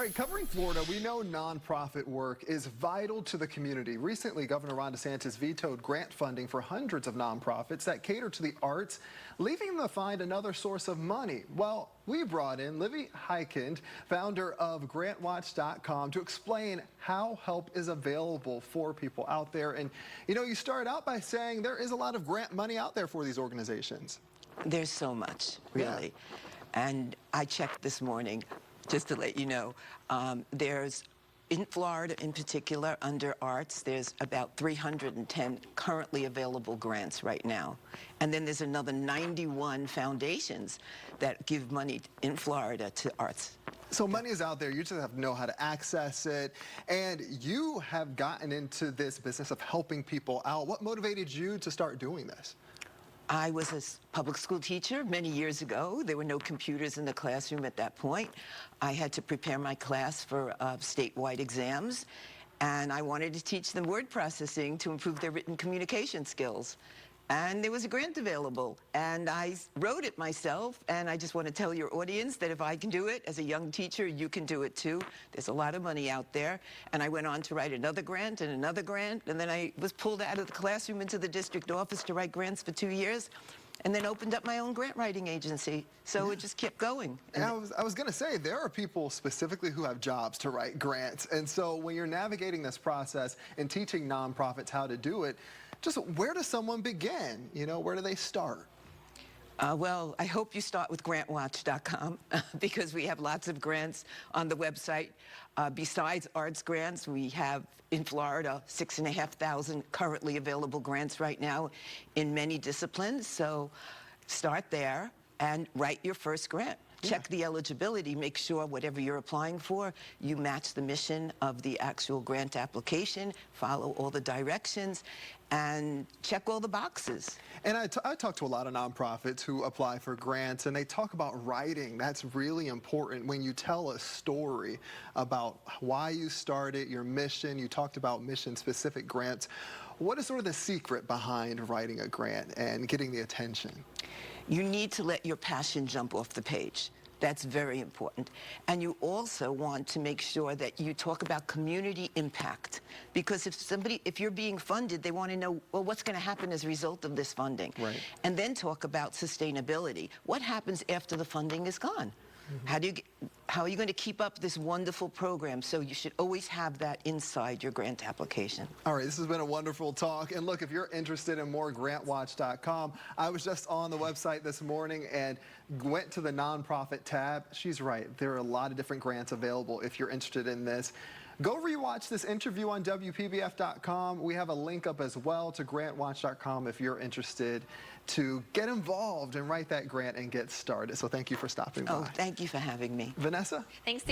All right, covering Florida, we know nonprofit work is vital to the community. Recently, Governor Ron DeSantis vetoed grant funding for hundreds of nonprofits that cater to the arts, leaving them to find another source of money. Well, we brought in Libby Hikind, founder of GrantWatch.com, to explain how help is available for people out there. And, you know, you started out by saying there is a lot of grant money out there for these organizations. There's so much, really. Yeah. And I checked this morning, just to let you know, there's, in Florida in particular, under arts, there's about 310 currently available grants right now. And then there's another 91 foundations that give money in Florida to arts. So money is out there, you just have to know how to access it. And you have gotten into this business of helping people out. What motivated you to start doing this? I was a public school teacher many years ago. There were no computers in the classroom at that point. I had to prepare my class for statewide exams, and I wanted to teach them word processing to improve their written communication skills. And there was a grant available, and I wrote it myself, and I just want to tell your audience that if I can do it as a young teacher, you can do it too. There's a lot of money out there. And I went on to write another grant, and then I was pulled out of the classroom into the district office to write grants for 2 years, and then opened up my own grant writing agency. So it just kept going. And I was going to say, there are people specifically who have jobs to write grants. And so when you're navigating this process and teaching nonprofits how to do it, just where does someone begin? You know, where do they start? Well, I hope you start with GrantWatch.com because we have lots of grants on the website. Besides arts grants, we have in Florida 6,500 currently available grants right now in many disciplines. So start there and write your first grant. Check the eligibility, make sure whatever you're applying for, you match the mission of the actual grant application, follow all the directions, and check all the boxes. And I talk to a lot of nonprofits who apply for grants, and they talk about writing. That's really important when you tell a story about why you started, your mission. You talked about mission-specific grants. What is sort of the secret behind writing a grant and getting the attention? You need to let your passion jump off the page. That's very important. And you also want to make sure that you talk about community impact. Because if you're being funded, they want to know, well, what's going to happen as a result of this funding? Right. And then talk about sustainability. What happens after the funding is gone? How are you going to keep up this wonderful program? So you should always have that inside your grant application. All right, this has been a wonderful talk. And look, if you're interested in more, GrantWatch.com. I was just on the website this morning and went to the nonprofit tab. She's right. There are a lot of different grants available if you're interested in this. Go rewatch this interview on Wpbf.com. We have a link up as well to GrantWatch.com if you're interested to get involved and write that grant and get started. So thank you for stopping by. Oh, thank you for having me. Vanessa? Thanks, Steve.